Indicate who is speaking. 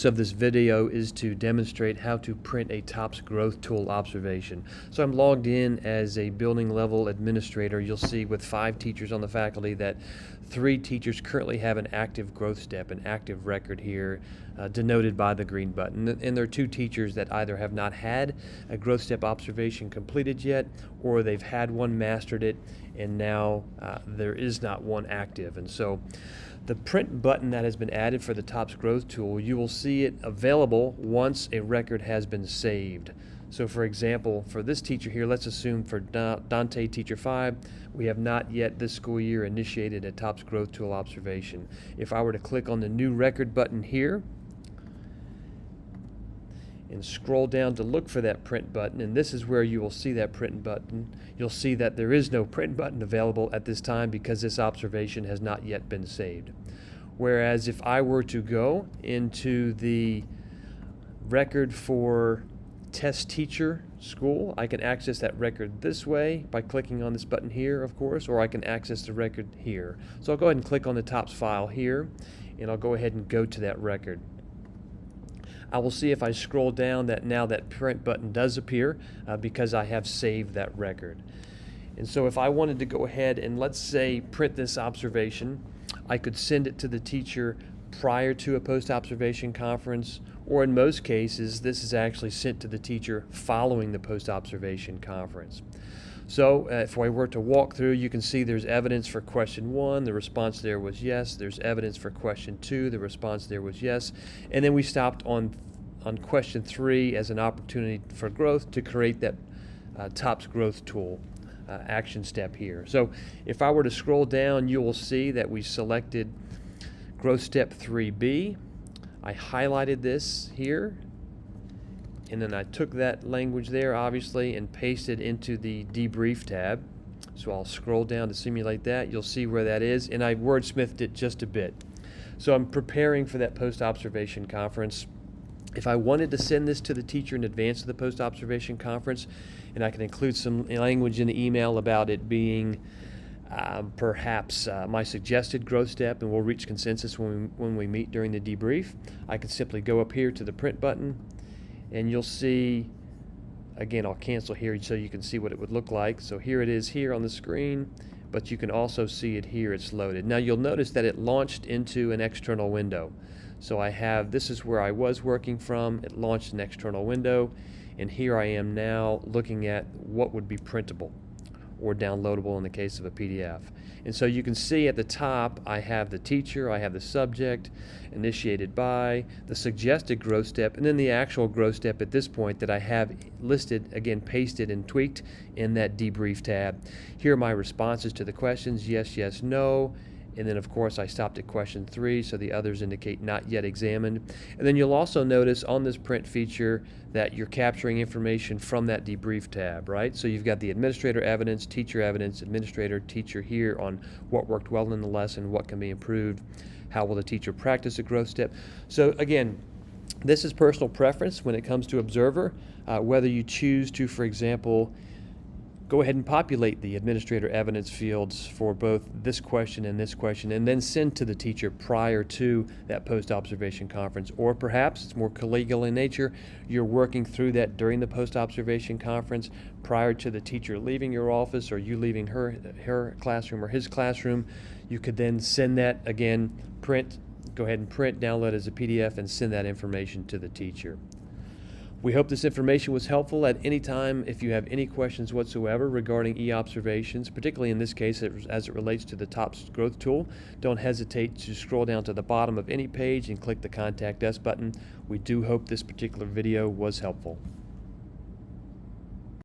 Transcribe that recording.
Speaker 1: Of this video is to demonstrate how to print a TOPS growth tool observation. So I'm logged in as a building level administrator. You'll see with 5 teachers on the faculty that 3 teachers currently have an active growth step, an active record here, denoted by the green button. And there are 2 teachers that either have not had a growth step observation completed yet, or they've had one, mastered it, and now there is not one active. And so the print button that has been added for the TOPS growth tool, you will see it available once a record has been saved. So for example, for this teacher here, let's assume for Dante Teacher 5, we have not yet this school year initiated a TOPS growth tool observation. If I were to click on the new record button here and scroll down to look for that print button, and this is where you will see that print button, you'll see that there is no print button available at this time because this observation has not yet been saved. Whereas if I were to go into the record for test teacher school, I can access that record this way by clicking on this button here, of course, or I can access the record here. So I'll go ahead and click on the TOPS file here, and I'll go ahead and go to that record. I will see if I scroll down that now that print button does appear because I have saved that record. And so if I wanted to go ahead and, let's say, print this observation, I could send it to the teacher prior to a post-observation conference, or in most cases, this is actually sent to the teacher following the post-observation conference. So if I were to walk through, you can see there's evidence for question 1, the response there was yes. There's evidence for question 2, the response there was yes. And then we stopped on question 3 as an opportunity for growth to create that TOPS growth tool action step here. So if I were to scroll down, you will see that we selected growth step 3B. I highlighted this here, and then I took that language there, obviously, and pasted into the debrief tab. So I'll scroll down to simulate that. You'll see where that is, and I wordsmithed it just a bit. So I'm preparing for that post-observation conference. If I wanted to send this to the teacher in advance of the post-observation conference, and I can include some language in the email about it being perhaps my suggested growth step, and we'll reach consensus when we meet during the debrief, I can simply go up here to the print button, and you'll see, again, I'll cancel here so you can see what it would look like. So here it is here on the screen, but you can also see it here, it's loaded. Now you'll notice that it launched into an external window. So I have, this is where I was working from, it launched an external window, and here I am now looking at what would be printable or downloadable in the case of a PDF. And so you can see at the top I have the teacher, I have the subject, initiated by, the suggested growth step, and then the actual growth step at this point that I have listed, again pasted and tweaked in that debrief tab. Here are my responses to the questions, yes, yes, no. And then, of course, I stopped at question 3, so the others indicate not yet examined. And then you'll also notice on this print feature that you're capturing information from that debrief tab, right? So you've got the administrator evidence, administrator, teacher here on what worked well in the lesson, what can be improved, how will the teacher practice a growth step. So again, this is personal preference when it comes to Observer, whether you choose to, for example, go ahead and populate the administrator evidence fields for both this question and then send to the teacher prior to that post-observation conference. Or perhaps it's more collegial in nature, you're working through that during the post-observation conference prior to the teacher leaving your office or you leaving her classroom or his classroom. You could then send that, again, go ahead and print, download as a PDF, and send that information to the teacher. We hope this information was helpful. At any time, if you have any questions whatsoever regarding e-observations, particularly in this case as it relates to the TOPS growth tool, don't hesitate to scroll down to the bottom of any page and click the Contact Us button. We do hope this particular video was helpful.